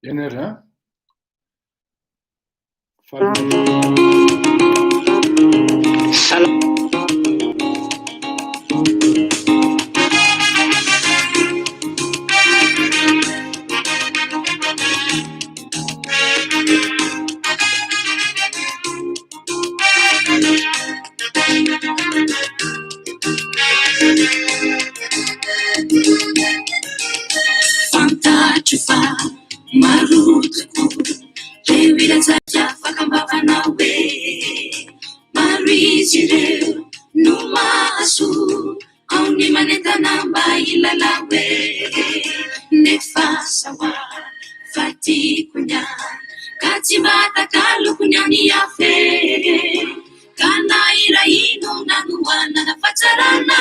Enera Fantajufa marutoko rewirazatra fakambavana hoe marizy ireo no maso ao ny manentana mba ilala hoe nefa sawa fatikonya ka tsy matakalokony any afe ka naira ino nanoanana fatsarana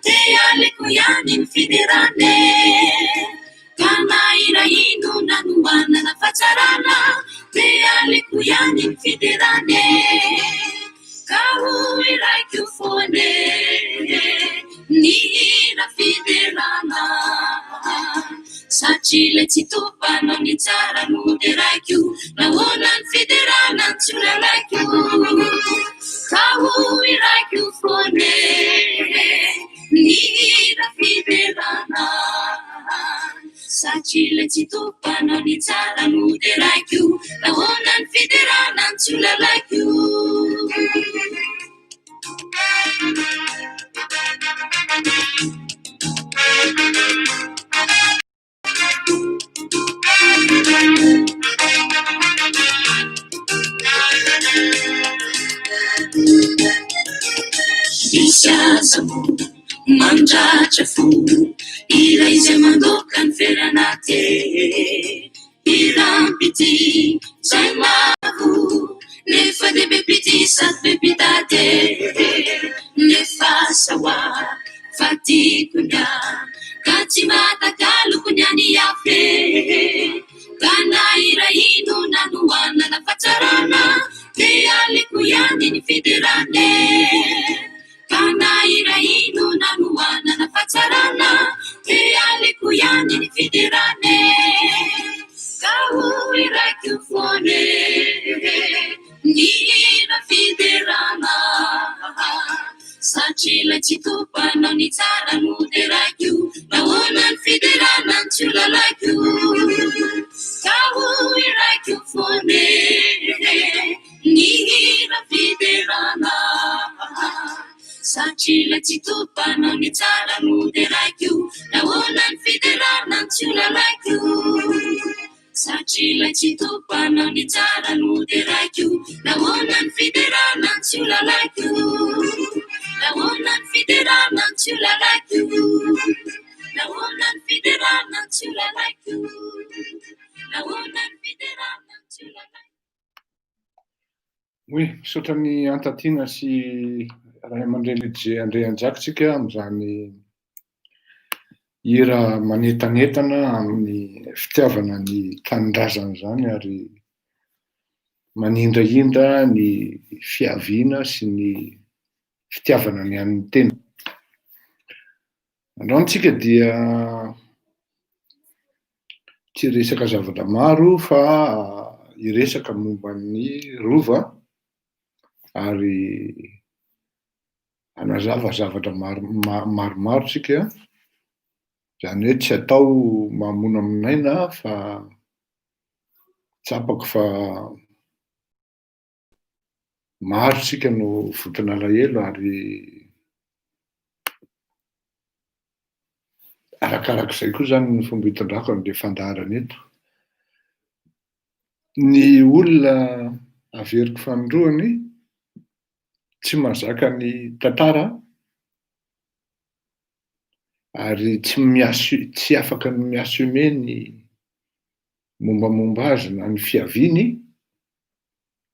te aleko ihany ny fiderane Kanaira ino nanoanana fatsarana te aleko ihany ny fiderane ka hoy raiko foane ny hira fiderana satria le tsy topanao ny tsara no de raiko nahoana ny fiderana ny tsy lalaiko ka hoy raiko foane ny hira fiderana satria le tsy topanao ny tsara no de raiko nahoana ny fiderana ny tsy lalaiko Isiazamo mandratra fo ira izay mandoka ny feranate irampity zay maho nefa de be pity sady be pitate nefa sawa fatikonya ka tsy matakalokony any afe ka naira ino nanoanana fatsarana te aleko ihany ny fiderane Kanaira ino nanoanana fatsarana te aleko ihany ny fiderane ka hoy raiko foane ny hira fiderana satria le tsy topanao ny tsara no de raiko nahoana ny fiderana ny tsy lalaiko ka hoy raiko foane ny hira fiderana satria le tsy topanao ny tsara no de raiko nahoana ny fiderana ny tsy lalaiko satria le tsy topanao ny tsara no de raiko nahoana ny fiderana ny tsy lalaiko nahoana ny fiderana ny tsy lalaiko nahoana ny fiderana ny tsy lalaiko nahoana ny fiderana ny tsy lalaiko Oui, misaotra ny antatiana sy raha aman-dreny Lidje André Anjakotsika amin'izany hira manetanetana amin'ny fitiavana ny tanindrazana zany ary manindraindra ny fiaviana sy ny fitiavana ny an'ny tena. Androantsika dia tsy resaka zavatra maro fa hiresaka momba ny rova ary anazava zavatra maromaro tsika zany hoe tsy atao mamono aminaina fa tsapako fa maro tsika no votona alahelo ary arakarak'izay koa zany ny fomba hitondrako an'le fandaharana eto. Ny olona averiko fanondroany tsy mazaka ny tantara ary tsy afaka ny miassume ny mombamomba azy na ny fiaviany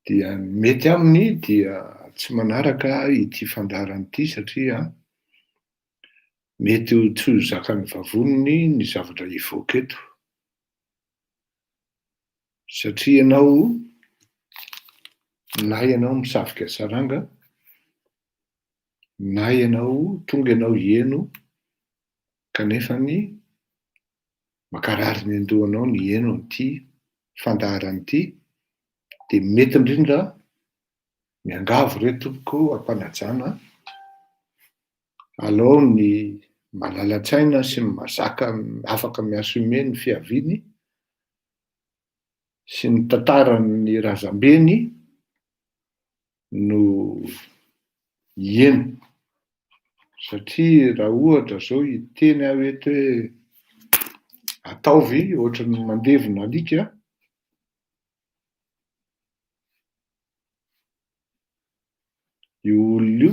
dia mety aminy dia tsy manaraka ity fandaharana ity satria mety tsy ho zakan'ny vavoniny ny zavatra hivoaka eto satria na ianao misavika saranga na ianao tonga ianao hieno kanefa ny makarary ny andohanao ny heno an'ity fandaharana ity dia mety indrindra miangavo re tompoko ampanajana alao ny malala-tsaina sy ny mazaka afaka miasome ny fiaviany sy ny tantarany razambeny no ieno. Satria raha ohatra zao hiteny aho eto hoe ataovy ohatran'ny mandevona alika, io olona io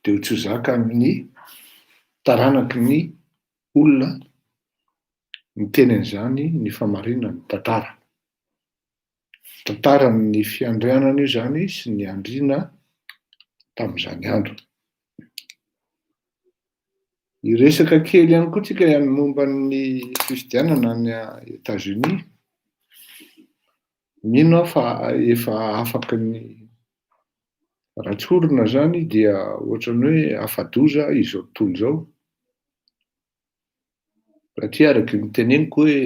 dia ho tsy ho zaka amin'ny taranaky ny olona ny teny an'izany ny famarinany tantara. Tantaran'ny fiandrianana io zany sy ny andriana tamin'izany andro. Hiresaka kely ihany koa tsika ihany momba ny fifidianana any États-Unis. Mino aho fa efa afaka ny ratsorina zany dia ohatrany hoe afa-doza izao tontolo izao. Satria araky ny teneniko hoe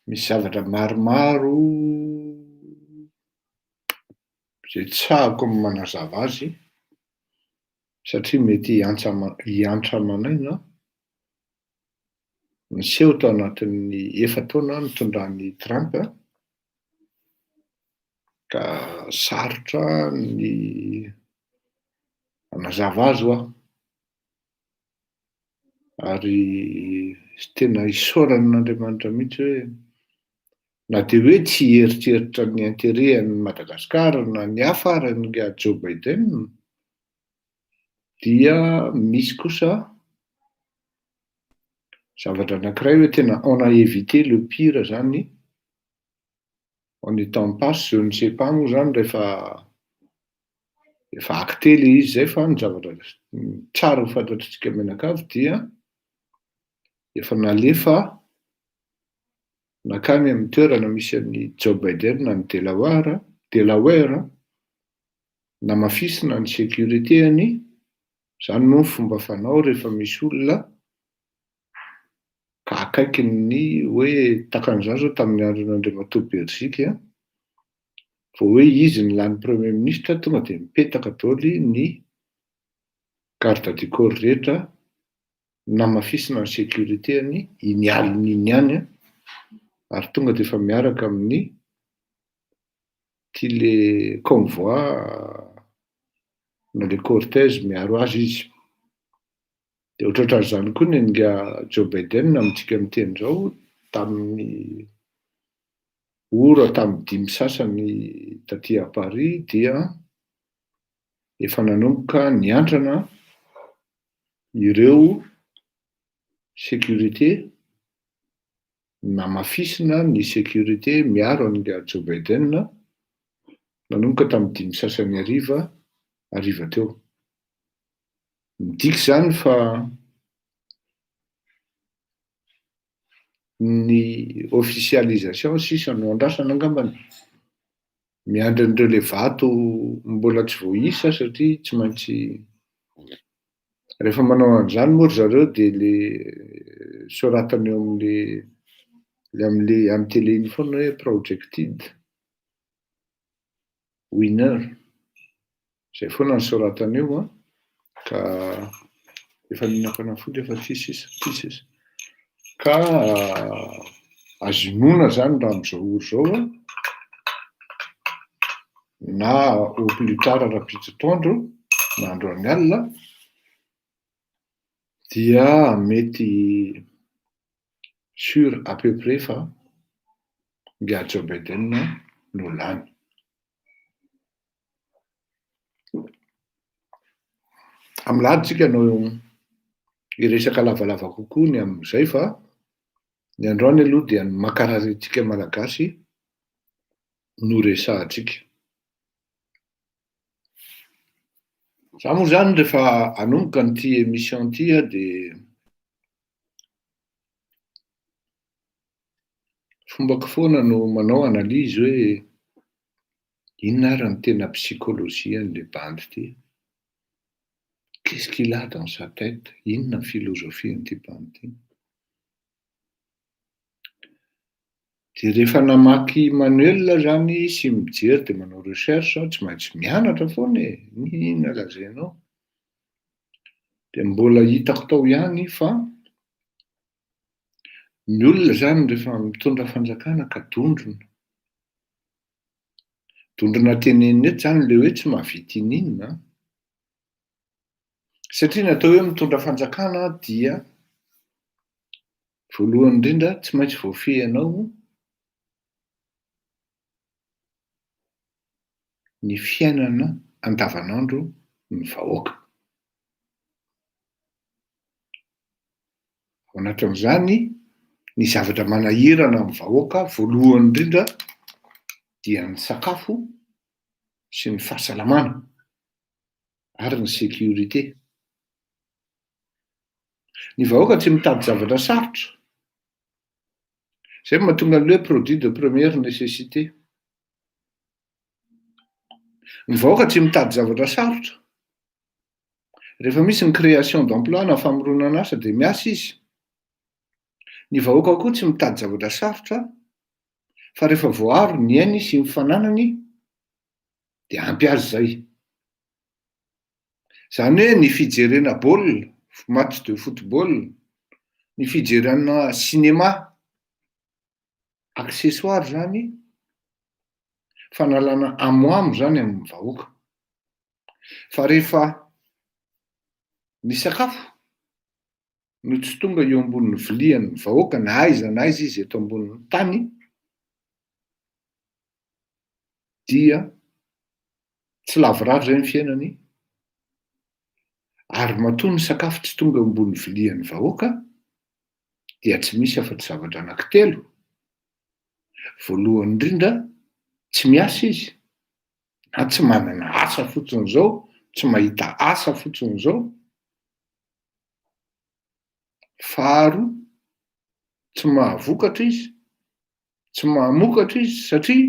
misy zavatra maromaro izay tsahako ny manazava azy satria mety hiantra amanaina niseho tao anatin'ny 4 taona nitondran'i Trump ka sarotra ny hanazava azy ho aho. Ary tena isaoran'Andriamanitra mihitsy hoe na dia hoe tsy hieritreritra ny intérêt-an'i Madagasikara na ny hafa ary nga Joe Biden dia misy kosa zavatra anankiray hoe tena on a évité le pire zany en étant passe, je ne sais pas moa zany rehefa acté le izy zay fa ny zavatra tsara ho fantatritsika menakavy dia efa nalefa nakany amin'ny toerana misy an'i Joe Biden ny Delaware namafisina ny sécuritéany. Zany moa ny fomba fanao rehefa misy olona ka akaiky ny hoe takan'izany zao tamin'ny andron'Andriamatoa Belzika vao hoe izy ny lany premier ministre tonga dia mipetaka daholo ny garde du corps rehetra namafisina ny sécuritéany iny alina iny ihany ary tonga dia efa miaraka amin'ny le convoi na le cortège miaro azy izy. Dia ohatrohatran'izany koa ny nga Joe Biden amintsika miteny izao tamin'ny tamin'ny 5 sasany taty à Paris dia efa nanomboka niandrana ireo sécurité namafisina ny sécurité miaro nga Joe Biden nanomboka tamin'ny 5 sasany ariva teo. Midika zany fa ny officialisation sisa no andrasana angambany. Miandry an'ireo le vato mbola tsy voaisa satria tsy maintsy rehefa manao an'izany moa ry zareo dia le soratany eo amin'ny télé iny foana hoe projected winner, zay foana ny soratany eo ka efa ninam-panafody efa tsisy ka azonoana zany raha amin'izao oro zao na au plus tard rapititoandro na androany alina dia mety sûr à peu près fa nga Joe Biden no lany. Amilady tsika no hiresaka lavalava kokoa ny amin'izay fa ny androany aloha dia ny mankararintsika malagasy no resahantsika. Za moa zany rehefa hanomboka n'ity émission ity dia fombako foana no manao analyse hoe inona ary ny tena psychologie an'le bandy ity. Qu'est-ce qu'il a dans sa tête? Inona ny philosophie an'ity bandy ity? Dia rehefa namaky manuel zany sy mijery dia manao recherche tsy maintsy mianatra foana e. Inona lazainao? Dia mbola hitako tao ihany fa ny olona zany rehefa mitondra fanjakana ka dondrona. Dondrona teneniny eto zany le hoe tsy mahavita ininona. Satria natao hoe mitondra fanjakana dia voalohany indrindra tsy maintsy voafehinao ny fiainana andavanandro ny vahoaka. Ao anatin'izany ny zavatra manahirana amin'ny vahoaka voalohany indrindra dia ny sakafo sy ny fahasalamana ary ny sécurité. Ny vahoaka tsy mitady zavatra sarotra. Zay mahatonga an'ilay hoe produit de première nécessité. Ny vahoaka tsy mitady zavatra sarotra. Rehefa misy ny création d'emploi na famoronana asa dia miasa izy. Ny vahoaka koa tsy mitady zavatra sarotra fa rehefa voaaro ny ainy sy ny fananany dia ampy azy zay. Zany hoe ny fijerena baolina, match de football, ny fijerena cinéma, accessoire zany, fanalana amoamo zany amin'ny vahoaka. Fa rehefa ny sakafo no tsy tonga eo ambonin'ny vilian'ny vahoaka na aiza izy eto ambonin'ny tany dia tsy lavoravo zay ny fiainany. Ary matoa ny sakafo tsy tonga ambony vilian'ny vahoaka dia tsy misy afa-tsy zavatra anankitelo. Voalohany indrindra tsy miasa izy, na tsy manana asa fotsiny zao, tsy mahita asa fotsiny zao. Faharoa, tsy mahavokatra izy, tsy mahamokatra izy satria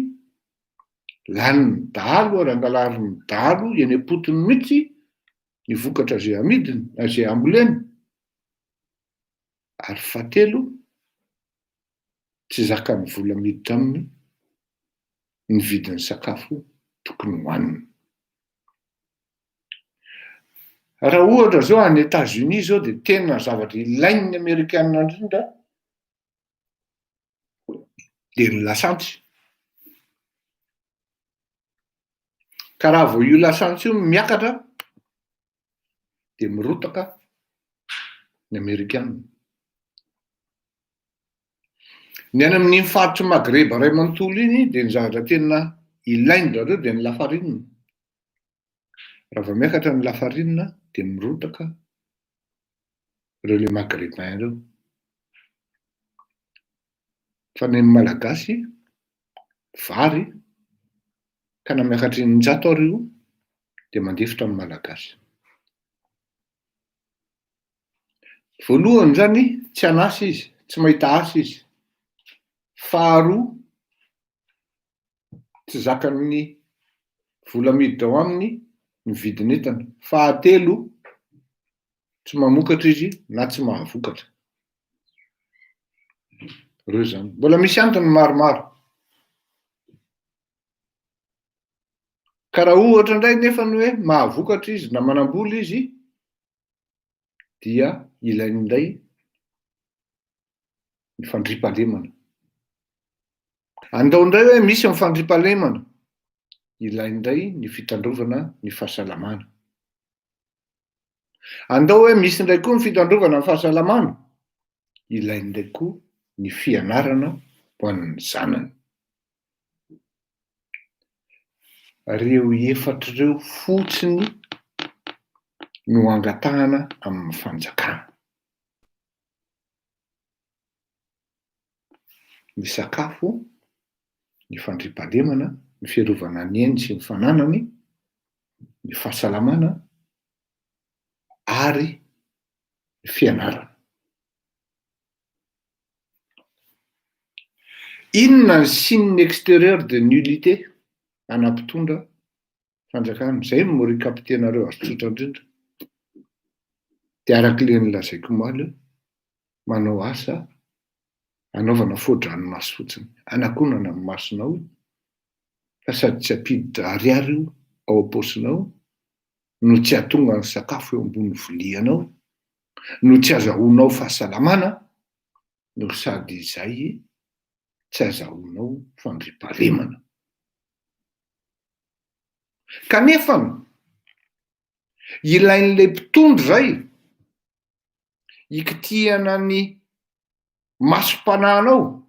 lany ny dahalo ary angalary ny dahalo eny am-potony mihitsy ny vokatra zay amidiny na zay amboleny. Ary fahatelo, tsy zakan'ny vola miditra aminy ny vidin'ny sakafo tokony hohaniny. Raha ohatra zao any États-Unis zao dia tena zavatra ilain'ny Amerikanina indrindra dia ny lasantsy. Ka raha vao io lasantsy io miakatra dia mirotaka ny Amerikanina. Ny any amin'ny faritry Magreba iray manontolo iny dia ny zavatra tena ilainy zareo dia ny lafarinina. Raha vao miakatra ny lafarinina dia mirotaka ireo le maghrébin ireo. Fa ny malagasy vary ka na miakatra eninjato arivo dia mandefitra amin'ny malagasy. Voalohany zany tsy hanasa izy, tsy mahita asa izy. Faharoa, tsy zakan'ny vola miditra ao aminy ny vidin'entana. Fahatelo, tsy mamokatra izy na tsy mahavokatra. Ireo zany. Mbola misy antony maromaro. Ka raha ohatra indray nefa ny hoe mahavokatra izy na manambola izy dia ilainy indray ny fandriampahalemana. Andao indray hoe misy ny fandriampahalemana, ilainy indray ny fitandrovana ny fahasalamana. Andao hoe misy indray koa ny fitandrovana ny fahasalamana, ilainy indray koa ny fianarana ho an'ny zanany. Reo efatra ireo fotsiny no angatahana amin'ny fanjakana. Ny sakafo, ny fandriampahalemana, ny fiarovana ny ainy sy ny fananany, ny fahasalamana ary ny fianarana. Inona ny signe extérieur de nullité anampitondra fanjakana? Zay no recapitenareo azy tsotra indrindra. Dia arak'ilay nilazaiko omaly, manao asa anaovana foa-dranomasy fotsiny. Anakonana ny masonao fa sady tsy ampiditra ariary io ao am-paosinao, no tsy hahatonga ny sakafo eo ambony volianao, no tsy azahoanao fahasalamana, no sady izay tsy azahoanao fandriampahalemana. Kanefa ilain'ilay mpitondro zay ikitihana ny masom-panahinao,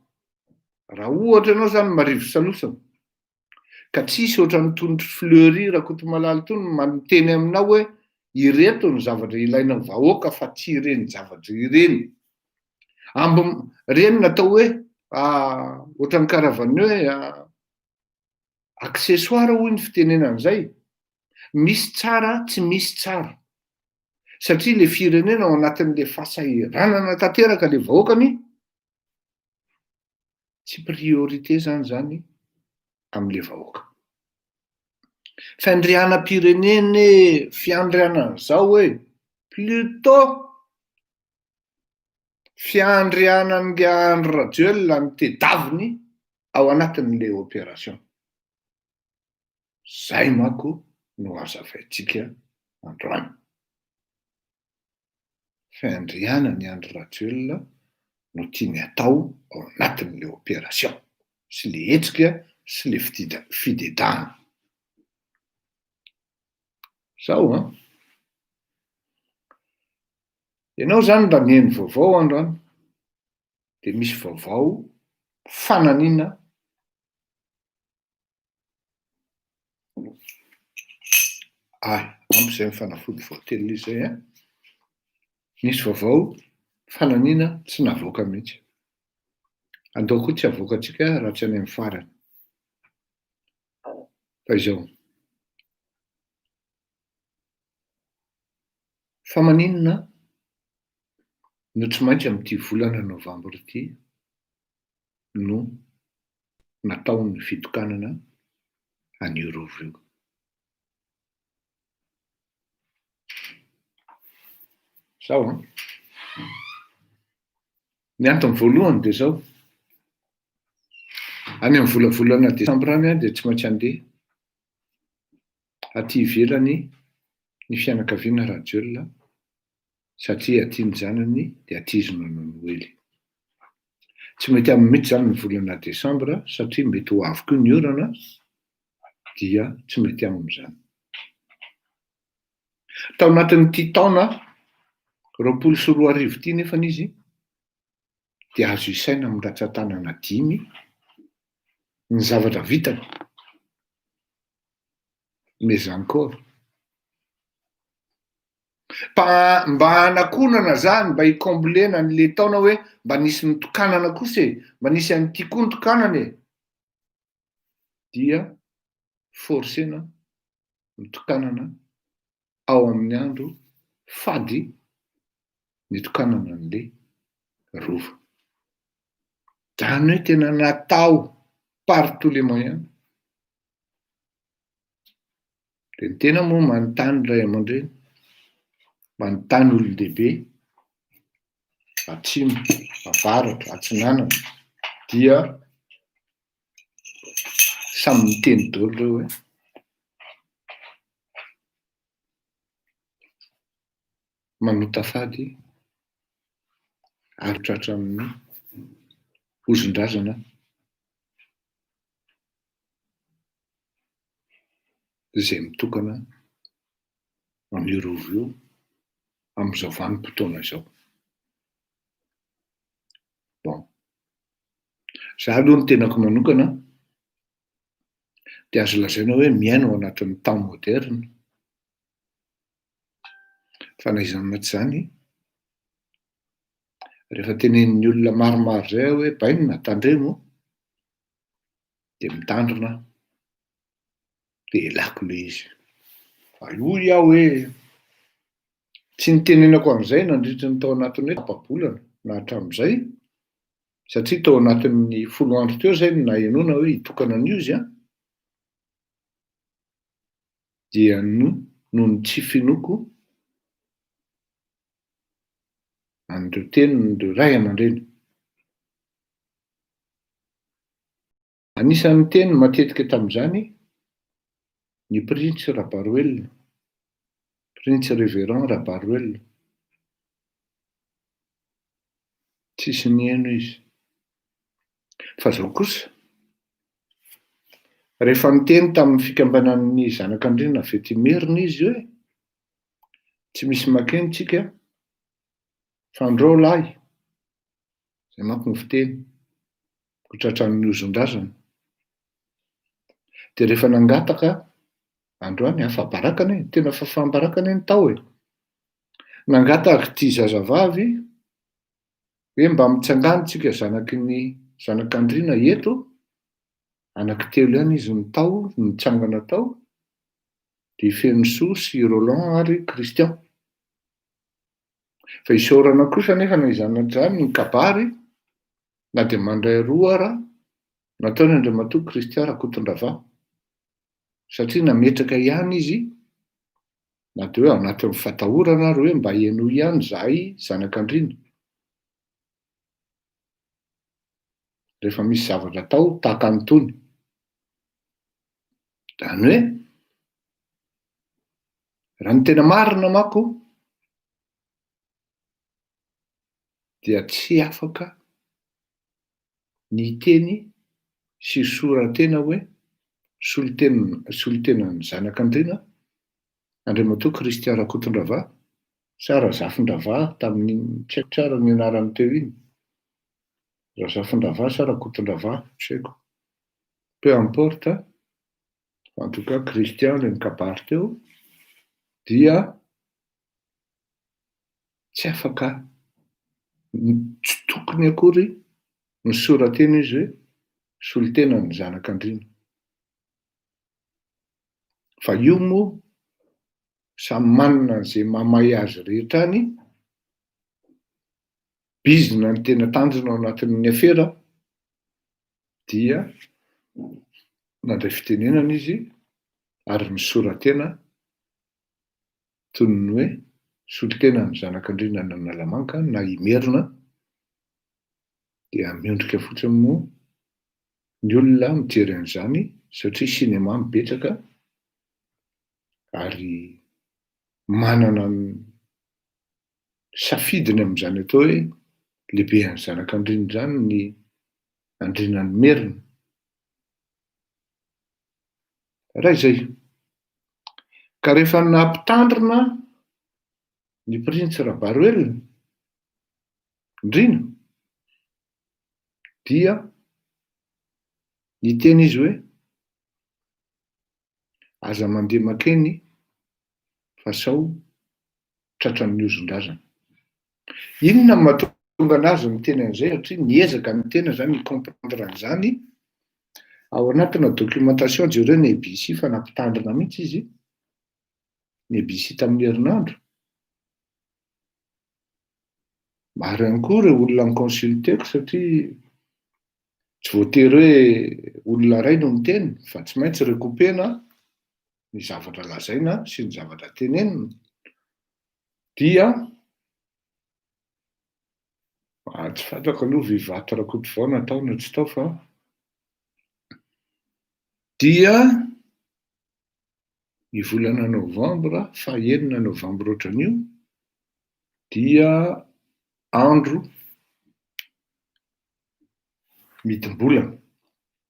raha ohatra ianao zany marivo salosana ka tsisy ohatran'ny tondro fleury Rakotomalala tony manoteny aminao hoe ireto ny zavatra ilaina ny vahoaka fa tsy ireny zavatra ireny. Reny natao hoe ohatran'ny karavan'ny hoe accessoire hoy ny fitenenan'izay. Misy tsara, tsy misy tsara. Satria le firenena ao anatin'le fahasahiranana tanteraka le vahoakany, tsy priorité zany amin'le vahoaka. Fandrianam-pirenena fiandrianana zao hoe plutôt fiandrianan'le Andry Rajoelina ny tedaviny ao anatin'le opération. Zay manko no hazavaintsika androany. Fiandrianan'i Andry Rajoelina no tiany atao ao anatin'le opération sy le hetsika sy le fidedahana. Zao ianao zany mba mihaino vaovao androany, de misy vaovao fananina ampy zay mifanafody voately izay misy vaovao fananina tsy navoaka mihitsy. Andao koa tsy avoakantsika raha tsy any amin'ny farany. Fa izao. Fa maninona no tsy maintsy amin'ity volana novambra ity no nataony fitokanana an'io rovo io. Zao ny antony voalohany de zao. Any amin'ny volavolana desambra any de tsy maintsy andeha aty ivelany ny fianakaviana Rajoelina satria aty ny zanany de aty izy no noely. Tsy mety amin'ny mihitsy zany ny volana desambra satria mety ho avy koa ny orana dia tsy mety amin'izany. Tao anatin'ity taona 2024 ity nefany izy dia azo isaina amin'ny ratsan-tanana 5 ny zavatra vitany. Mais encore. Mba hanakonana zany, mba hikomblena an'le taona hoe mba nisy nitokanana kosa mba nisy an'ity koa nitokanana dia forsena nitokanana ao amin'ny andro fady nitokanana an'le rovo. Zany hoe tena natao par tous les moyens. De ny tena moa manontany ray aman-dreny, manontany olon-dehibe atsimo, avaratra, atsinanana dia samy miteny daholo reo hoe manota fady ary tratra amin'ny hozon-drazana izay mitokana amin'ny rovo io amin'izao vanim-potoana izao. Bon. Za aloha ny tenako manokana dia azo lazaina hoe miaina ao anatin'ny temps moderne. Fa na iza tsy zany, rehefa tenenin'ny olona maromaro zay hoe bainina tandremo de mitandrina de elako le izy. Fa io iaho hoe tsy nitenenako an'izay nandritra ny tao anatin'ny hoe tapabolana na hatramin'izay, satria tao anatin'ny 10 andro teo zay no nahenoana hoe hitokana an'io izy dia noho ny tsy finoko an'ireo teniny ireo ray aman-dreny Anisan'ny teny matetika tamin'izany ny prince Rabaruel, prince révérend Rabaruel. Tsisy nieno izy. Fa zao kosa, rehefa niteny tamin'ny fikambanan'ny zanak'Andriana Vetimerina izy hoe tsy misy makeny tsika fa andreo lahy, zay manko ny fiteny, ho tratran'ny ozon-drazana. Dia rehefa nangataka androany afa-barakana e, tena fahambarakana ny tao e. Nangataka ity zazavavy hoe mba mitsangana tsika zanaky ny zanak'Andriana eto, anankitelo ihany izy ny tao, nitsangana tao, dia feno soa sy Roland ary Christian. Fa isaorana kosa nefa ny zanak'izany ny kabary, na dia mandray roa ara, nataony Andriamatoa Christian Rakotondravà. Satria nametraka ihany izy, na dia hoe anatin'ny fatahorana ary hoe mba hieno ihany izahay zanak'Andriana. Rehefa misy zavatra tao tahaka an'itony. Zany hoe, raha ny tena marina manko dia tsy afaka ny teny sy soratena hoe solitenan'ny zanak'Andriana Andriamatoa Christian Rakotondravà sa Razafindravà tamin'ny tsy haiko tsara ny anarany teo iny. Razafindravà sa Rakotondravà, tsy haiko. Peu importe, en tout cas Christian ilay mikabary teo, dia tsy afaka, tsy tokony akory ny soratena izy hoe solitenan'ny zanak'Andriana. Fa io moa samy manana izay mamahy azy rehetra any, bizina ny tena tanjona ao anatin'ny afera, dia nandray fitenenana izy ary ny soratena toy ny hoe solitenan'ny zanak'Andriana na Nalamanka na Imerina, dia miondrika fotsiny moa ny olona mijery an'izany satria sinema mibetsaka ary manana ny safidiny amin'izany atao hoe lehibehan'ny zanak'Andriana izany ny Andrianan'ny Merina. Raha izay. Ka rehefa nampitandrina ny prince Rabaruel indrina, dia niteny izy hoe aza mandeha makeny fa sao tratran'ny ozon-drazana. Inona no mahatonga anazy miteny an'izay? Satria niezaka ny tena zany ny comprendre an'izany ao anatina documentation jereo ny ABC fa nampitandrina mihitsy izy, ny ABC tamin'ny herinandro. Maro ihany koa ireo olona miconsulteko satria tsy voatery hoe olona iray no miteny, fa tsy maintsy rekopena ny zavatra lazaina sy ny zavatra tenenina. Dia tsy fantako aloha Vivato Rakotovao natao na tsy tao fa dia ny volana novambra, faha-enina novambra ohatran'io, dia andro midimbolana.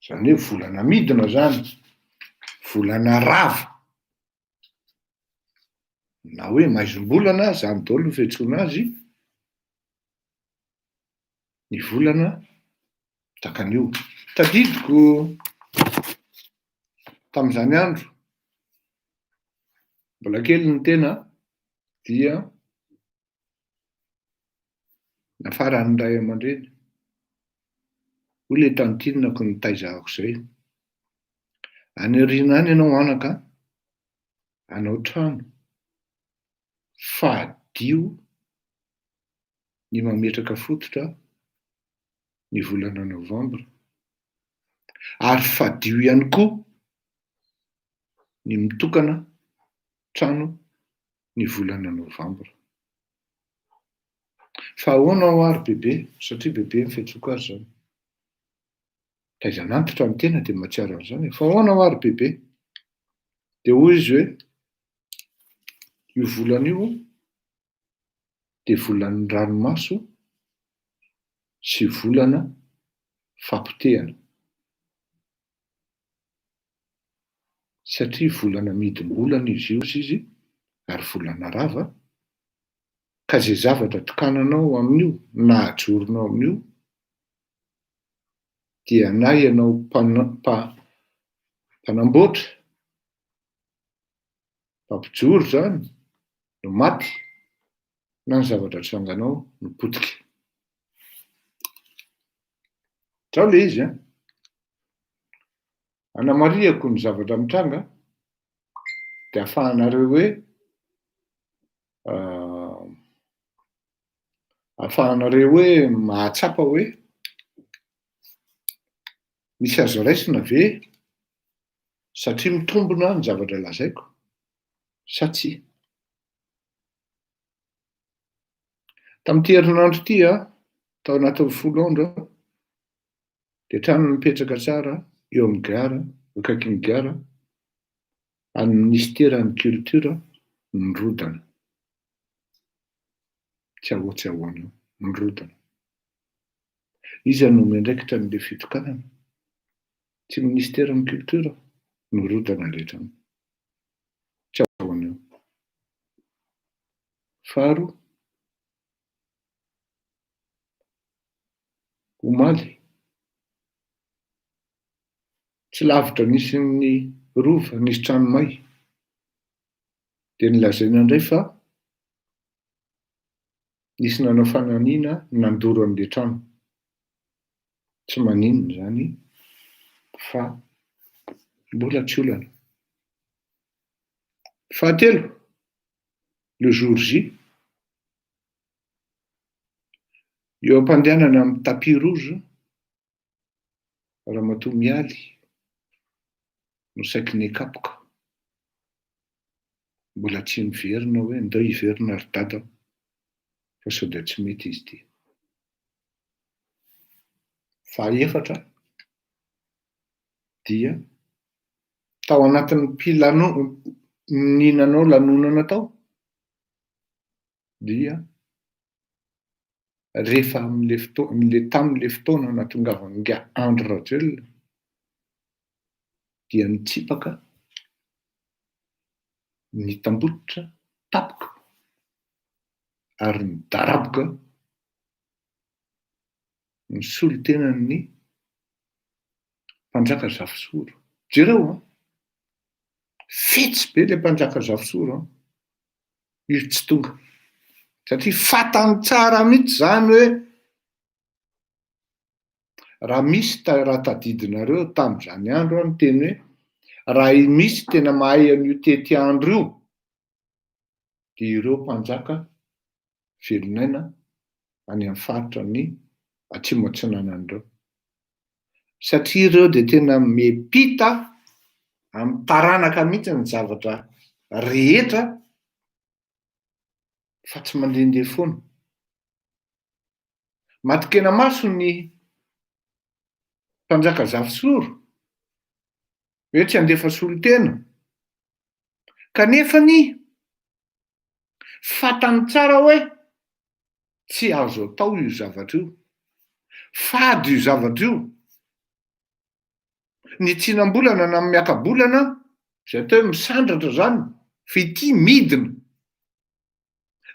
Zany hoe volana midina zany, volana rava. Na hoe maizom-bolana, zany daholo no fiantsoana azy, ny volana takan'io. Tadidiko tamin'izany andro, mbola kely ny tena, dia nafara ny ray aman-dreny. Hoy ilay tantinako ny taizahako izay. Any aoriana any ianao anaka, anao trano, fahadio ny mametraka fototra ny volana novambra, ary fahadio ihany koa ny mitokana trano ny volana novambra. Fa ahoana ho ary bebe, satria bebe ny fiantsoako azy zany. taizanantitra ny tena dia mahatsiaro an'izany fa ahoana ho ary bebe dia hoy izy hoe io volana io dia volan'ny ranomaso sy volana fampotehana satria volana midimbolana izy io izy ary volana rava ka izay zavatra tokananao amin'io na ajoronao amin'io dia na ianao mpanamboatra mpampijoro zany no maty na ny zavatra tsanganao no potika. Zao le izy an. Anamariako ny zavatra mitranga dia ahafahanareo hoe mahatsapa hoe misy azo raisina ve satria mitombona ny zavatra lazaiko sa tsia. Tamin'ity herinandro ity tao anatin'ny 10 andro dia trano mipetraka tsara eo amin'ny gara akaikin'ny gara any ministeran'ny culture nirodana tsy ahoana nirodana izy hanome andraikitra n'le fitokanana tsy ministeran'ny culture nirodana le trano tsy ahoana eo. Faharoa omaly tsy lavitra nisy ny rova nisy tranomay dia nilazaina indray fa nisy nanao fananiana nandoro an'le trano tsy maninona zany fa mbola tsy olana. Fahatelo le jour J eo am-pandehanana amin'ny tapis rouge ramatoa mialy no saiky nikapoka mbola tsy miverina hoe ndao hiverina ry dada fa sao dia tsy mety izy ity. Fahaefatra dia tao anatin'ny ninanao lanonana tao dia rehefa tamin'le fotoana nahatongavany andro Rajoelina dia nitsipaka nitambototra tapoka ary nidaraboka ny solotenan'ny mpanjaka Zavosoro. Jereo fetsy be le mpanjaka Zavosoro io tsy tonga satria fatany tsara mihitsy zany hoe raha misy raha tadidinareo tamin'izany andro ny teny hoe raha misy tena mahay an'io tety andro io dia ireo mpanjaka velon'aina any amin'ny faritra ny atsimo atsinanan'ireo satria ireo dia tena miampita amin'ny taranaka mihitsy ny zavatra rehetra fa tsy mandehandeha foana. Matikena maso ny mpanjaka Zavosoro hoe tsy handefa solotena kanefa ny fatany tsara hoe tsy azo atao io zavatra io, fady io zavatra io. Ny tsinam-bolana na miaka-bolana izay atao hoe misandratra zany fa ity midina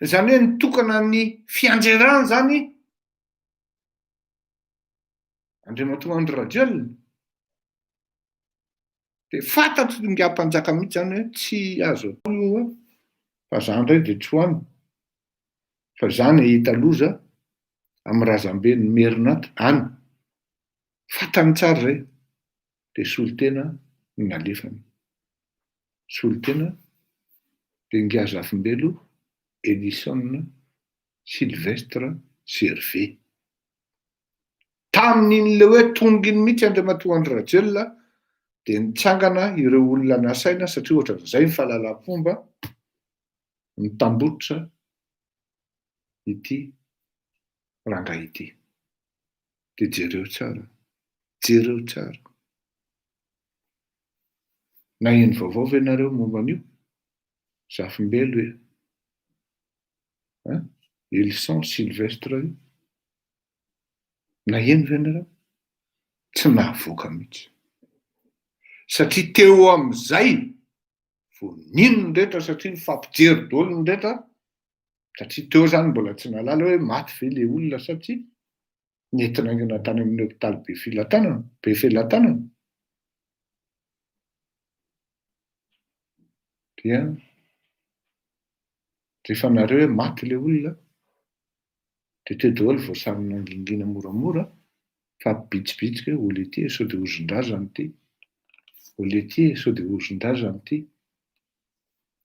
zany hoe nitokana ny fianjerana zany Andriamatoa Andry Rajoelina dia fantatro ngam-panjaka mihitsy zany hoe tsy azo atao io fa zany indray dia tsy hoany fa zany hita loza amin'ny razambe ny Merinata any fatany tsara zay dia solotena no nalefany. Solotena dia Ngiazafombelo Edison Sylvestre Gervais. Tamin'in'le hoe tonginy mihitsy Andriamatoa Andry Rajoelina dia nitsangana ireo olona nasaina satria ohatra zay ny fahalalam-pomba nitambototra ity rangahy ity. Dia jereo tsara jereo tsara. Naheno vaovao ve nareo momba an'io? Zafimbelo hoe Elson Sylvestre io. Naheno ve nareo? Tsy nahavoaka mihitsy. Satria teo amin'izay vonino ny rehetra satria nifampijery daholo ny rehetra, satria teo zany mbola tsy nalala hoe maty ve le olona satria nentinaingina tany amin'ny hôpitaly be filatanana. Dia rehefa nareo hoe maty le olona dia teo daholo voasary nangingina moramora fa bitsibitsika hoe olety sao dia ozon-drazana ity, olety sao dia ozon-drazana ity.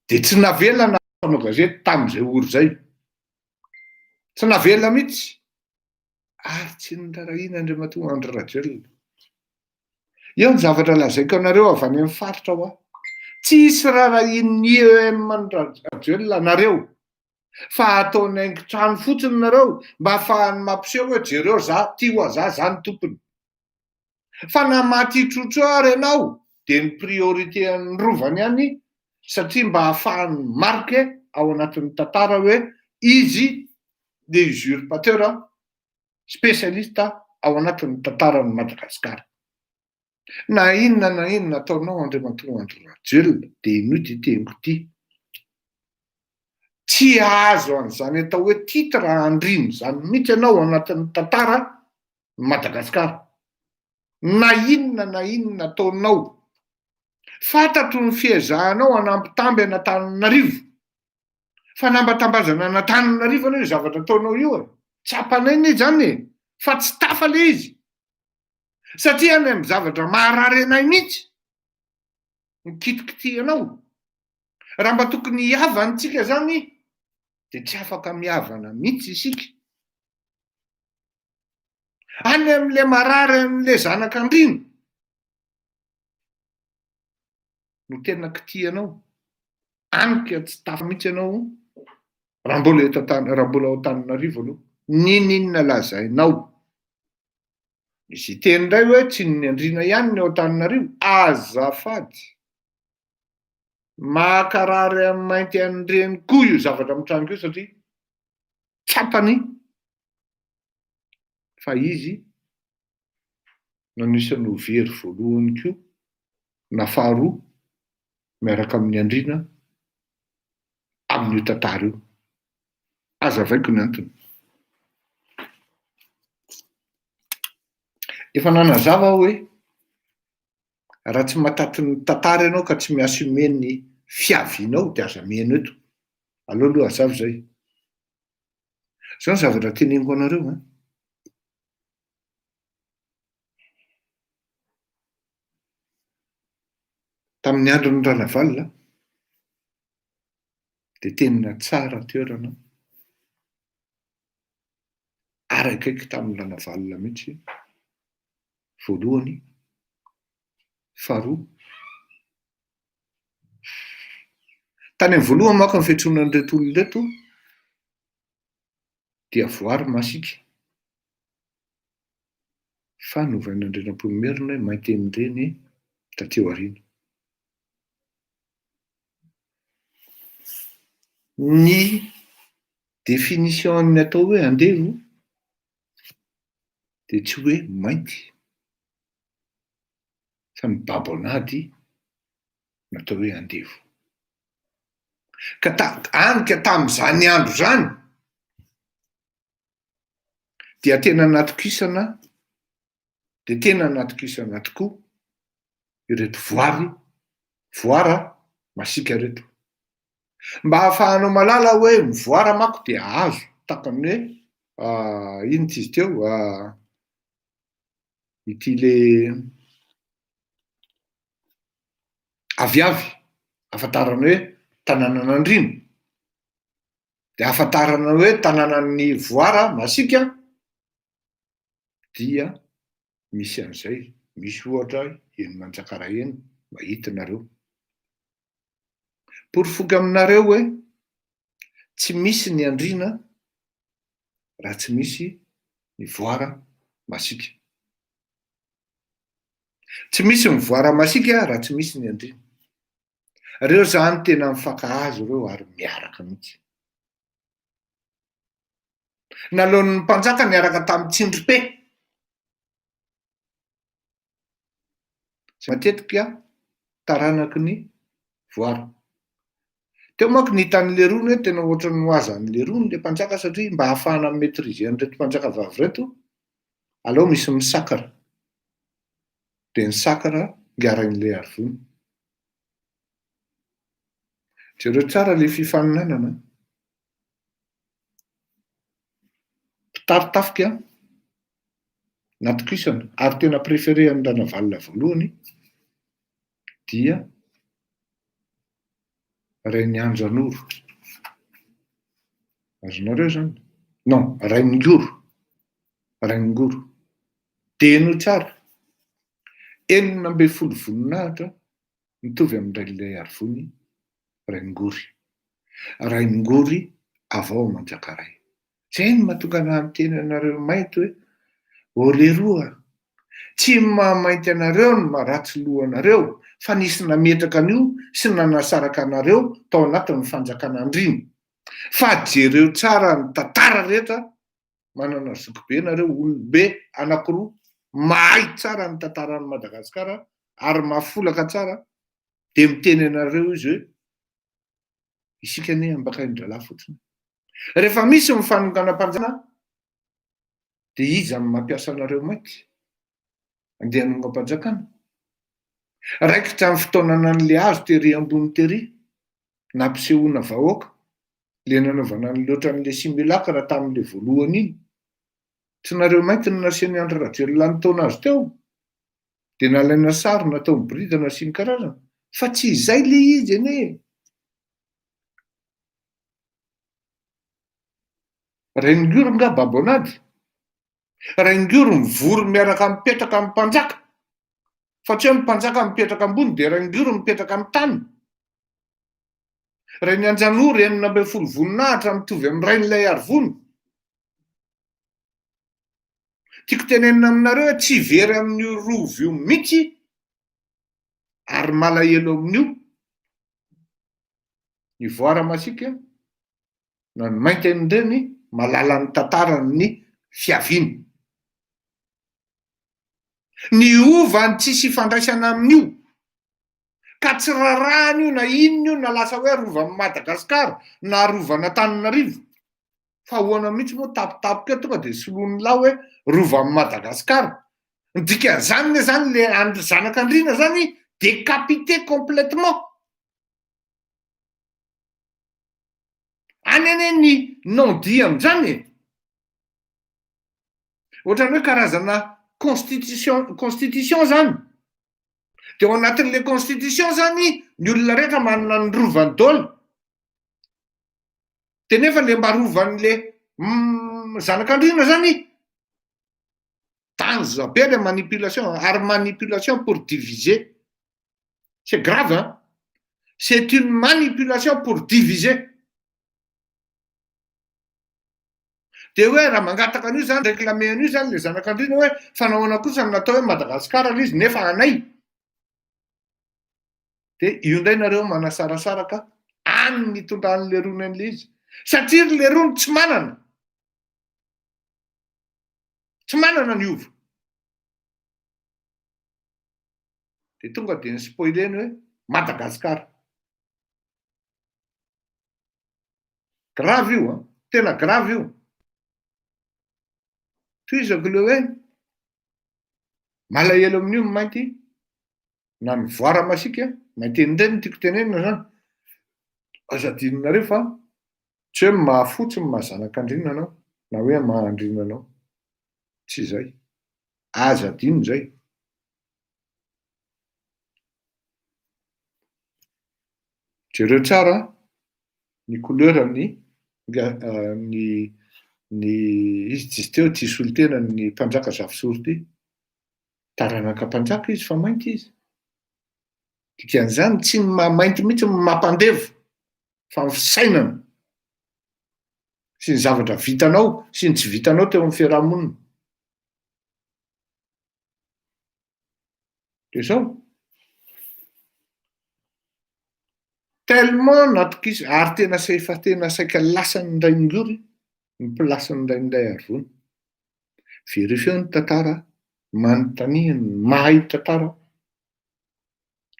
Dia tsy navela na manao gazety tamin'izay oro izay, tsy navela mihitsy. Ary tsy nirarahina Andriamatoa Andry Rajoelina. Eo ny zavatra lazaiko anareo avy any amin'ny faritra ho aho. Tsisy rarahin'ny EM-ny Rajoelina nareo, fa ataony haingo-trano fotsiny nareo mba ahafahany mampiseho hoe jereo tia ho aza zany tompony. Fa na maty trotro ary ianao dia ny priorité ny rovany ihany, satria mba ahafahany marika ao anatin'ny tantara hoe izy dia usurpateur spécialiste ao anatin'ny tantaran'ny Madagasikara. Na inona ataonao Andriamatoa Andry Rajoelina dia ino ity teniko ity. Tsy azo an'izany atao hoe titre andrino zany mihitsy ianao anatin'ny tantara Madagasikara. Na inona ataonao. Fantatro ny fiezahanao hanambitamby an'Antananarivo. Fa nambatambazana an'Antananarivo io zavatra ataonao io e. Tsapanay zany e. Fa tsy tafa le izy. Satria any amin'ny zavatra maharary anay mihitsy mikitikitianao. Raha mba tokony hiavana tsika zany dia tsy afaka mihavana mihitsy isika. Any amin'ilay marary amin'ilay zanak'Andrino no tena kitianao. Anika tsy tafa mihitsy ianao raha mbola ao Antananarivo aloha. Ninona lazainao? Misy teny indray hoe tsy ny Andrina ihany ny ao Antananarivo. Azafady. Mahakarary amin'ny mainty an'ireny koa io zavatra mitranga io satria tsapany. Fa izy no anisany ho very voalohany koa na faharoa miaraka amin'ny Andrina amin'io tantara io. Azavaiko ny antony. Efa nanazava hoe raha tsy mataty ny tantara ianao ka tsy miasa omeny ny fiavianao dia aza miheno eto. Aloha azava izay. Izao ny zavatra teneniko anareo. Tamin'ny andron'ny Ranavalona dia tena tsara toerana. Arakaiky tamin'ny Ranavalona mihitsy. Voalohany, faharoa. Tany amin'ny voalohany manko ny fiantsoanan'ireto olona ireto dia voary masika. Fa novain'Andrianampoinimerina hoe mainty an'ireny taty aoriana. Ny définition atao hoe andevo dia tsy hoe mainty. Fa ny babonady natao hoe andevo. Ka anika tamin'izany andro zany dia tena natokisana tokoa ireto voara masika reto. Mba ahafahanao malala hoe mivoara manko dia azo takany hoe ino izy teo ity le aviavy afantarana hoe tanànan'Andrino dia afantarana hoe tanànan'ny voara masika dia misy an'izay. Misy ohatra eny Manjakaraeny mba hitanareo. Porofoka aminareo hoe tsy misy ny Andrina raha tsy misy ny voara masika. Tsy misy mivoara masika raha tsy misy ny andriana. Reo zany tena mifankahazo reo ary miaraka mihitsy. Nalaon'ny mpanjaka niaraka tamin'ny tsindripe. Matetika taranaky ny voary. Teo manko ny hitan'le rony hoe tena ohatran'ny noazan'le rony le mpanjaka satria mba hahafahana maîtriser an'ireto mpanjaka vavy reto, aleo misy misakara. Dia ny sakara ngiarain'le arivony. Jereo tsara le fifaninanana. Mpitarotafika natokisana ary tena préféré an'irana valina voalohany dia Rain'Andranoro. Azonareo zany? Non, Raingoro. Raingoro. Teno tsara. 12 voninahitra mitovy amin'ilay arivony Raingory. Raingory avao Manjakaray. Zay no mahatonga anahy miteny anareo mainty hoe leroa, tsy mahamainty anareo no maharatsy lohanareo, fa nisy nametraka an'io sy nanasaraka anareo tao anatin'ny fanjakan'Andriana. Fa jereo tsara ny tantara rehetra, manana zokibe nareo, olobe anankiroa, mahay tsara ny tantaran'i Madagasikara ary mafolaka tsara, dia miteny anareo izy hoe isika ne ambakain-dralahy fotsiny. Rehefa misy mifanonganam-panjana, dia iza ny mampiasa anareo mainty? Andeha hanonga-mpanjakana. Raikitra amin'ny fotoanana an'le azo tery ambony tery, nampisehoana vahoaka, le nanaovana an'le ohatran'le simulacre tamin'le voalohany iny. Tsy nareo mainty no nasiany Andry Rajoelina ny taona azy teo, dia nalaina sary natao miboridana sy ny karazana. Fa tsy izay le izy ene. Raingoro nga babonady. Raingoro mivory miaraka mipetraka amin'ny mpanjaka. Fa tsy hoe mpanjaka mipetraka ambony dia Raingoro mipetraka amin'ny tany. Rain'Andranoro 12 voninahitra mitovy amin'ny rain'ilay arivony. Tiako tenenina aminareo hoe tsy very amin'io rovo io mihitsy ary malahelo amin'io ny voara masika na ny mainty an'ireny malala ny tantarany fiaviany. Ny ova ny tsisy fandraisana amin'io, ka tsy rarahany io na inona io na lasa hoe rovan'i Madagasikara na rovan'Antananarivo. Fa hoana mihitsy moa tapitapoka tonga dia soloiny lahy hoe rovan'i Madagasikara. Ny dikan'izany zany le zanak'Andriana zany décapité complètement. Any ane ny non-dit amin'izany. Ohatran'ny hoe karazana constitution zany. Dia ao anatin'le constitution zany ny olona rehetra manana ny rovany daholo. Dia nefa le mba rovan'le zanak'Andriana zany, danger be le manipulation, ary manipulation pour diviser. C'est grave, hein? C'est une manipulation pour diviser. Dia hoe raha mangataka an'io zany, réclamer an'io zany le zanak'Andriana hoe fanahoana kosa ny natao hoe Madagasikara le izy nefa anay. Dia io indray nareo manasarasaraka any ny tondrahan'le rony an'le izy. Satria le rony tsy manana. Tsy manana ny ova. Dia tonga dia ny spoileny hoe Madagasikara. Grave io, hein? Tena grave io. Toizako le hoe malahelo amin'io ny mainty na ny voara masika, mainty indray no tiako tenenina zany. Azadinonareo fa tsy hoe mahafotsy ny mahazanak'Andriana anao na hoe mahandriana anao. Tsy izay. Azadino zay. Jereo tsara ny couleurany izy tsisy teo tsy solitena ny mpanjaka zafisory ty. Taranaka mpanjaka izy fa mainty izy. Dikan'izany tsy mainty mihitsy mampandevo fa ny fisainana sy ny zavatra vitanao sy ny tsy vitanao teo amin'ny fiarahamonina. dia zao tellement natokisa ary tena saika lasan'ny raingory ny plasin'ny rain'ilay arivony. Very feo ny tantara manontaniany mahay tantara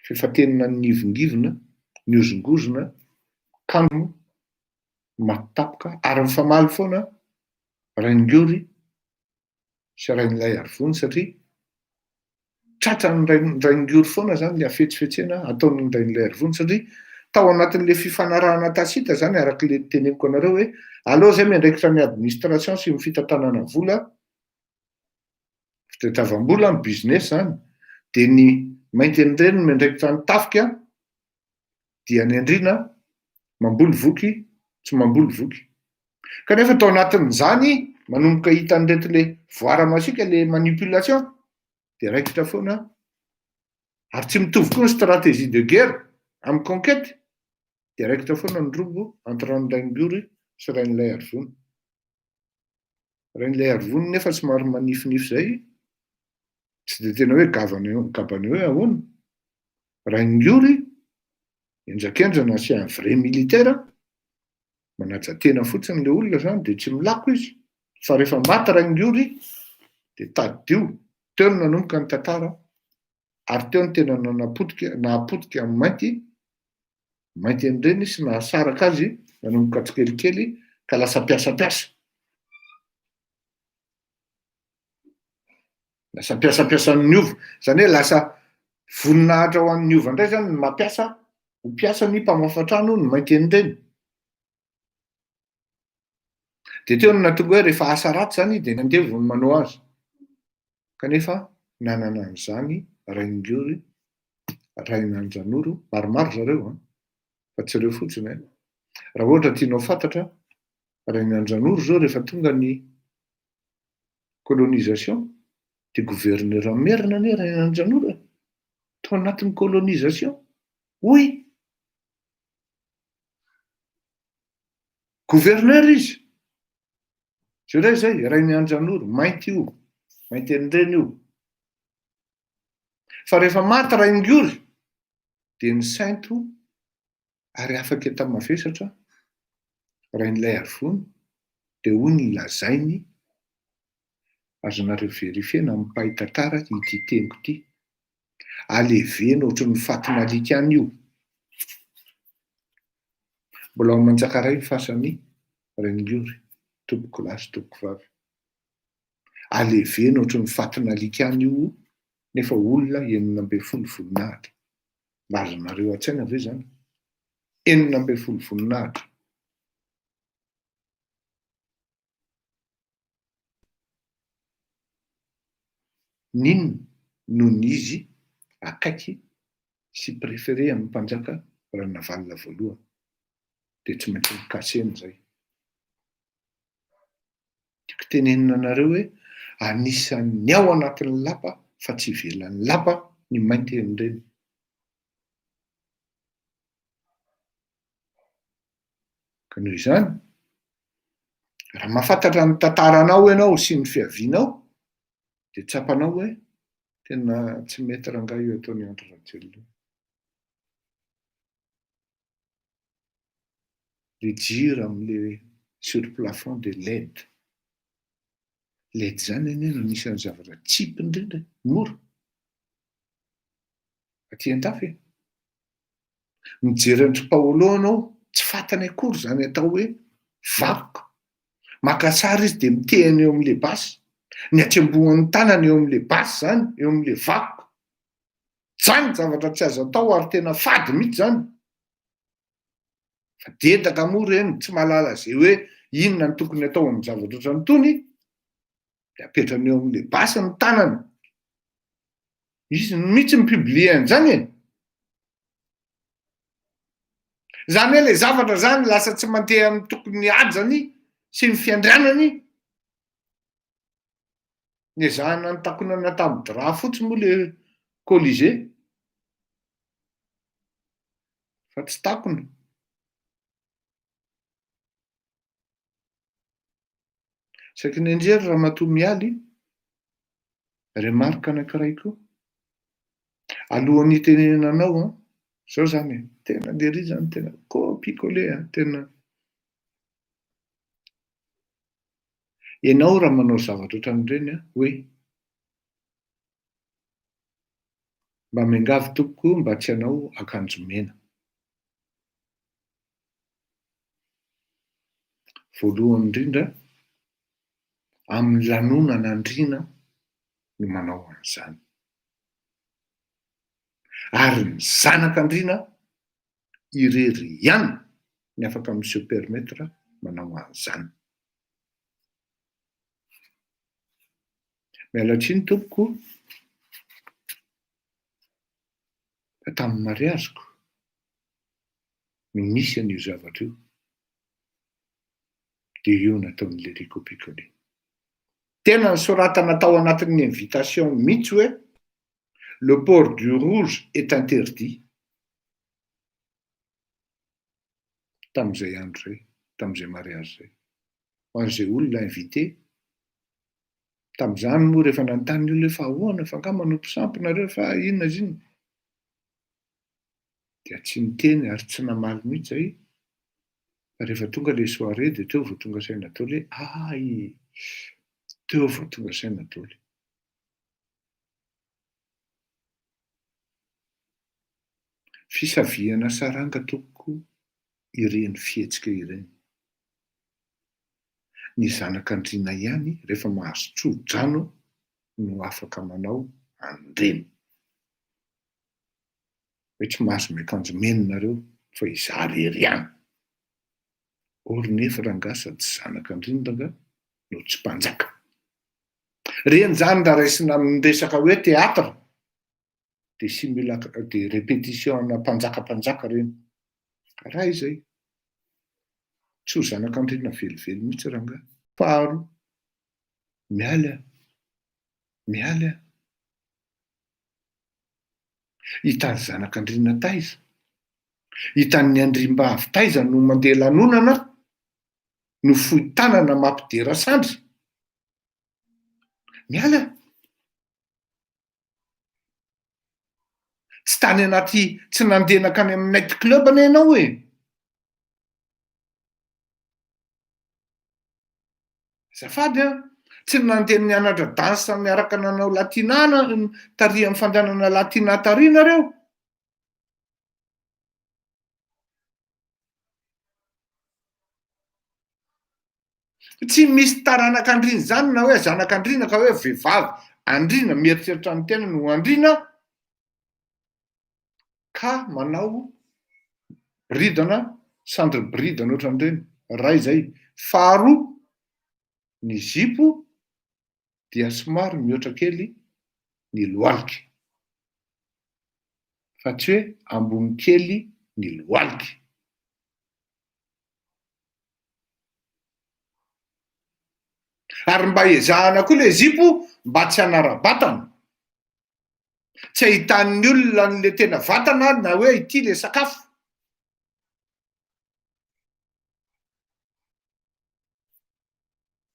fifatenana nivongivona niozongozona kamo matapoka ary mifamaly foana raingory sy rain'ilay arivony satria tratran'ny raingory foana zany le afetsifetsena ataon'ny rain'ilay arivony satria tao anatin'le fifanarahana tasita zany araka le teneniko anareo hoe aleo zay miandraikitra ny administration sy ny fitantanana vola fitadiavam-bola ny business zany dia ny mainty an'ireny no miandraikitra ny tafika dia ny andrina mamboly voky tsy mamboly voky kanefa tao anatin'izany manomboka hitan'reto le voara-masika le manipulation dia raikitra foana ary tsy mitovy koa ny stratégie de guerre amin'ny conquête dia raikitra foana ny robo entre ny raingory sy rain'ilay arivony. Rain'ilay arivony nefa somary manifinify zay tsy dia tena hoe gabany hoe ahoana. Raingory enjakenjana sy un vrai militaire manajatena fotsiny le olona zany dia tsy milako izy fa rehefa maty raingory dia tadio teo no nanomboka ny tantara ary teo no tena nahapotika amin'ny mainty an'ireny sy nahasaraka azy nanomboka tsikelikely ka lasa piasapiasa ny ova zany hoe lasa voninahitra ho an'ny ova indray zany ny mampiasa ho piasa ny mpamafatrano ny mainty an'ireny dia teo no natonga hoe rehefa asa ratsy zany dia nandevo ny manao azy kanefa nanana an'izany raingory rain'anjanoro maromaro zareo fa tsy ireo fotsiny raha ohatra tianao fantatra rain'anjanoro zao rehefa tonga ny colonisation dia gouverneur merina anie rain'anjanoro tao anatin'ny colonisation oy gouverneur izy zay zay rain'anjanoro mainty io mainty an'ireny io fa rehefa maty raingory dia ny sainto ary afaka etan'ny mavesatra rain'ilay arivony dia hoy ny lazainy azonareo verifiena amin'ny mpahi-tantara ity teniko ity alevena ohatry ny fatinalika any io mbola ao manjakaray ny fasany raingory tompoko lahy sy tompoko vavy alevena ohatry ny fatinalika any io nefa olona 19 voninahitra mba azonareo an-tsaina ve zany 19 voninahitra ninona noho ny izy akaiky sy préféré amin'ny mpanjaka raha navalina voalohany dia tsy maintsy mikasena zay tiako tenenina anareo hoe anisan'ny ao anatin'ny lapa fa tsy ivelan'ny lapa ny mainty an'ireny ka noho izany raha mahafantatra ny tantaranao ianao sy ny fiavianao dia tsapanao hoe tena tsy mety rangahy io ataony Andry Rajoelina le jiro amin'le sur plafond de LED zany anie no anisan'ny zavatra tsipy indrindra mora aty an-dafy mijery andry Paolo anao tsy fantany akory zany atao hoe vakoka maka sary izy dia mitehany eo amin'le basy ny atsembohan'ny tanany eo amin'le basy zany eo amin'le vakoka zany zavatra tsy azo atao ary tena fady mihitsy zany fa dedaka moa reny tsy mahalala zay hoe inona ny tokony atao amin'ny zavatra ohatrany tony dia apetrany eo amin'le basy ny tanany izy mihitsy mipiblie an'izany zany hoe le zavatra zany lasa tsy mandeha amin'ny tokony ajany sy ny fiandrianany ny ezahana ny takonana tamin'ny dra fotsy moa le Colisée fa tsy takona saky ny andrery raha matoa mialy remarika anankiray koa alohan'ny tenenanao zao zany tena lery zany tena copicolé tena ianao raha manao zavatra ohatran'ireny hoe mba miangavy tompoko mba tsy hanao akanjo mena. Voalohany indrindra amin'ny lanonana andriana no manao an'izany, ary ny zanak'andriana irery ihany ny afaka miseho permetra manao an'izany. Miala tsiny tompoko fa tamin'ny mariaziko no nisy an'io zavatra io, dia io nataon'le ricopicole. Tena nisoratana tao anatin'ny invitation mihitsy hoe le port du rouge est interdit tamin'izay andro zay, tamin'izay mariazy zay, ho an'izay olona invité. Tamin'izany moa rehefa nanontany olona fa ahoana fa nga manompo sampinareo fa inona izy iny, dia tsy niteny ary tsy namaly mihitsy zay. Fa rehefa tonga le soirée dia teo vao tonga saina daholo hoe teo vao tonga saina daholo. Fisaviana saranga tompoko ireny fihetsika ireny. Ny zanak'andriana ihany rehefa mahazo tso-drano no afaka manao an'ireny. Hoe tsy mahazo miakanjo mena nareo fa izaho rery ihany. Or nefa rangahy sady zanak'andriana nga no tsy mpanjaka. Reny zany raha raisina amin'ny resaka hoe teatra dia simulacre dia répétition ana mpanjakampanjaka reny. Raha izay tsy ho zanak'andriana velively mihitsy rangahy. Faharoa, miala hitan'ny zanak'andriana taiza, hitan'ny andriam-bavy taiza no mandeha lanonana no fohy tanana mampidera sandry. Miala tsy tany anaty, tsy nandeha nakany amin'ny night club anie ianao hoe. Azafady tsy nandeha nianatra dansa miaraka nanao latinana tary amin'ny fandehanana latina tary nareo. Tsy misy taranak'andriana zany na hoe zanak'andriana ka hoe vehivavy andriana mieritreritra ny tena no andriana ka manao bridana sandry bridana ohatran'ireny. Ray zay. Faharoa, ny zipo dia somary mihoatra kely ny lohalika, fa tsy hoe ambony kely ny lohalika. Ary mba ezahana koa le zipo mba tsy hanara-batana, tsy ahitan'ny olona n'le tena vatana na hoe ity le sakafo.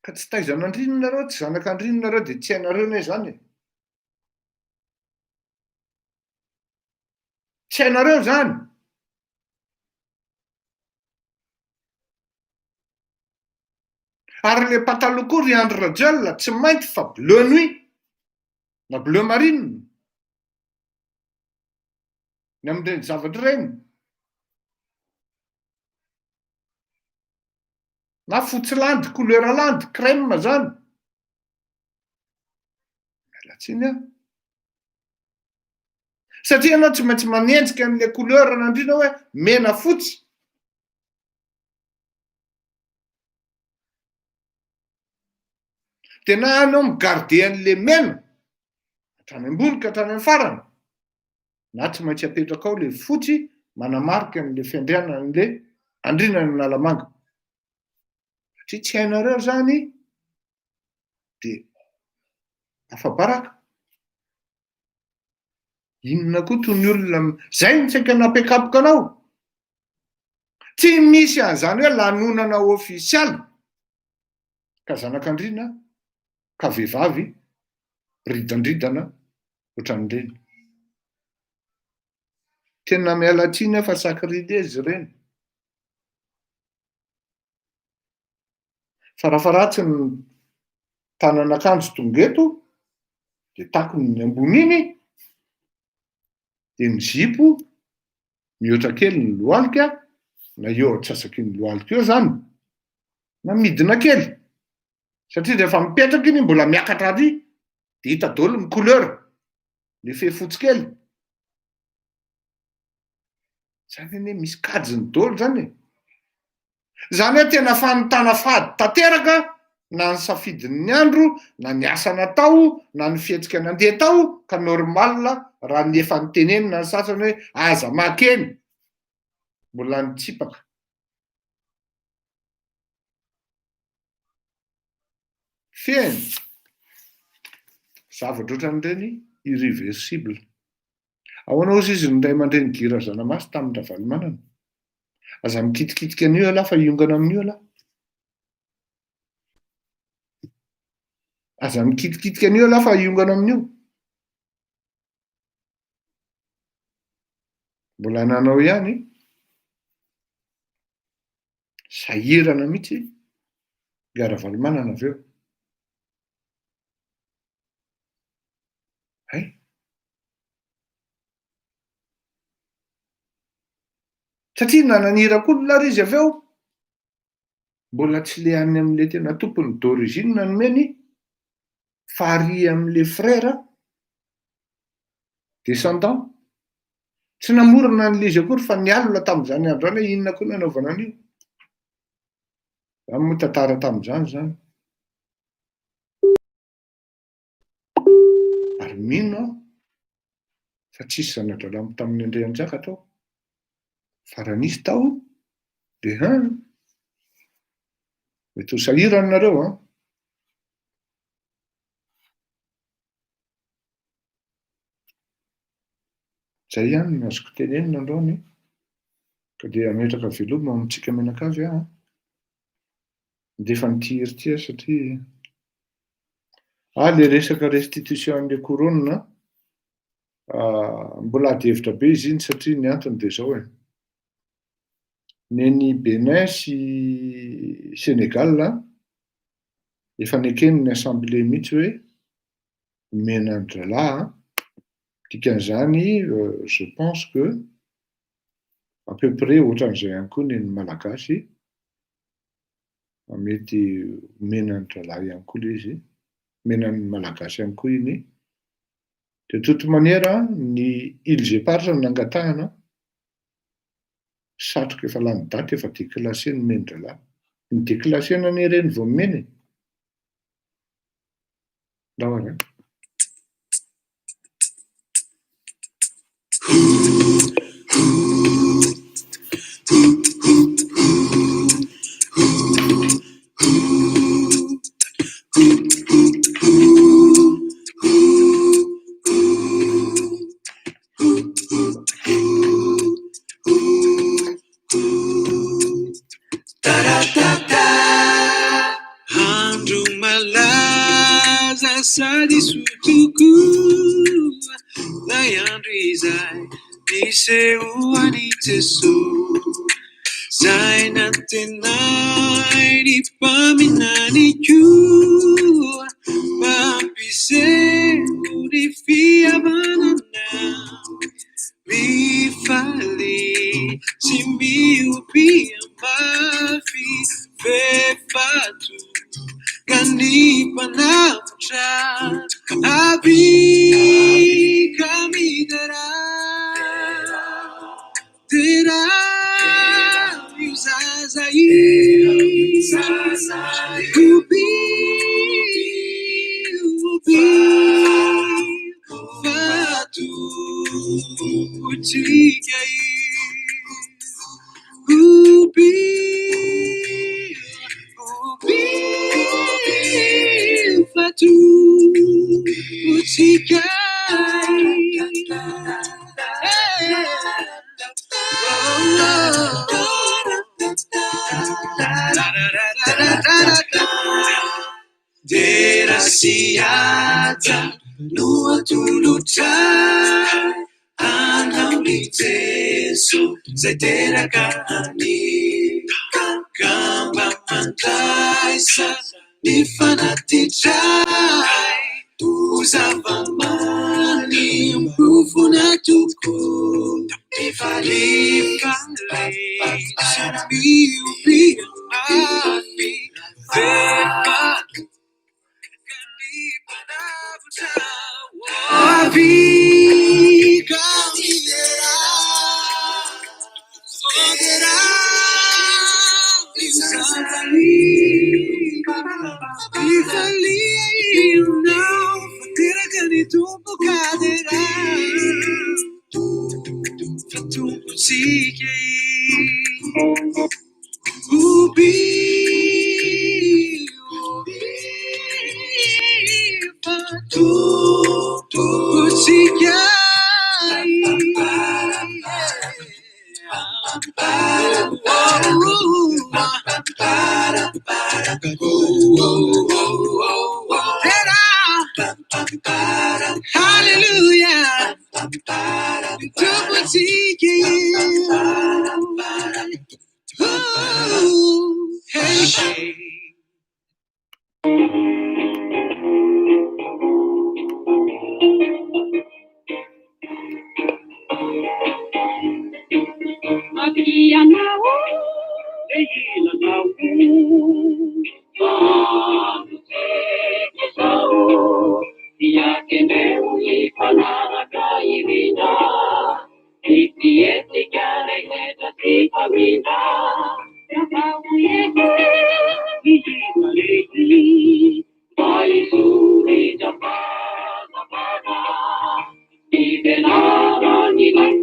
Ka tsy taizan'andriana nareo, tsy zanak'andriana nareo dia tsy hainareo anie zany. Tsy hainareo zany. Ary le pataloha koa Riandro Rajel tsy mainty fa bleu nuit na bleu marine ny amin'ireny zavatra ireny, na fotsy landy, couleur landy, crème zany. Miala tsiny satria ianao tsy maintsy manenjika an'le couleur n'andriana hoe mena fotsy. Dia na anao migarde an'le mena hatrany ambony ka hatrany amin'ny farany, na tsy maintsy apetraka ao le fotsy manamarika an'le fiandriana an'le andriana ny nalamanga. Satria tsy hainareo zany dia afa-baraka. Inona koa toy ny olona zay no tsaika napekapoka anao. Tsy misy an'izany hoe lanonana ofisialy ka zanak'andriana ka vehivavy ridandridana ohatran'ireny. tena mialatsiny fa sakridezy ireny. Farafaratsy ny tanan'akanjo tongeto, de takony ny ambony iny, de ny zipo mihoatra kely ny lohalika, na eo antsasaky ny lohalika eo zany, na midina kely. Satria rehefa mipetraka iny mbola miakatra ary, de hita daholo ny couleur, le fehifotsy kely. Zany hoe misy kajiny daholo zany e. Zany hoe tena fanontana fady tanteraka, na ny safidin'ny andro, na ny asa natao, na ny fihetsika nandeha tao, ka normal raha ny efa nitenenina ny sasany hoe aza makeny, mbola nitsipaka. Feno zavatra ohatran'ireny irreversible. Ahoana ozy izy ny ray aman-dreny gira zanamasy tamin'ny Ravalomanana? Aza mikitikitika an'io aloha fa hiongana amin'io aloha. Aza mikitikitika an'io aloha fa hiongana amin'io. Mbola nanao ihany, sahirana mihitsy ga Ravalomanana avy eo. Hay. Satria nananira-kolona ary izy avy eo, mbola tsy le any amin'le tena tompony d'origine nomeny, fary amin'le frère descendant. Tsy namorona an'le izy akory fa nialina tamin'izany andro zany hoe inona koa nanaovana an'io. Zany moa tantara tamin'izany zany. Ary mino fa tsisy zanadralamo tamin'ny Andrianjaka tao. Fa raha nisy tao, de mety ho sahirana nareo an. Zay ihany no azoko tenenina androany, ka dia ametraka veloma amintsika menakavy aho. Ndefa nitihiry satria le resaka restitution an'le couronne, mbola ady hevitra be izy iny satria ny antony dia zao e. Neny Benin sy Sénégal efa nekeny ny assemblée mihitsy hoe mena andralahy. Dikan'izany, je pense que à peu près ohatran'izay ihany koa ny malagasy, mety mena andralahy ihany koa le izy, mena ny malagasy ihany koa iny. De toute manière, ny ILG-paritra no nangatahana, satroka efa lany daty efa déclassé ny mena-dralahy. Ny déclassena ny ireny vao mena. Ndao ary. Andro malaza sady sotuku, lay andro izay nisehoany Jesosy. Zay nantenay ny mpaminany koa, mampiseho ny fihavanana, mifaly sy miompy amafy fefato. Kani panamtra abi kami dera yuzazai ubi fatu uchikai ubi fatu uchikai. Dera siata nua tulutai anaulite Yesu zay terakany gamba mandraisa ny fanatitray ho zava-many mifofona tokoa mifalifa miompia mafy vefa kanimpanavotra avika midera odera ifalia iunao faterakany tompo kadera fatompo tsika ubi fatompo tsika Hallelujah. Double hey. Makianao, ehilanao, sao, iakeneu ipanaraka irina, itietika reheta tipamina, yapau yeke, ihimaleki, baisuri japana, ibenara nilai.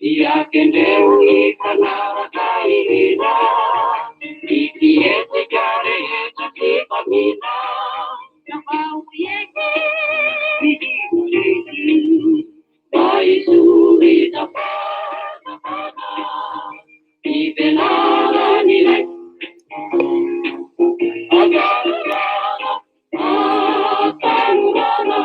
Yakendeu ikanaraka irina, ikiete kareheta tipamina, yapau yeke, ihimaleki, baisuri japana, ibenara nilai, agarana, atarurana.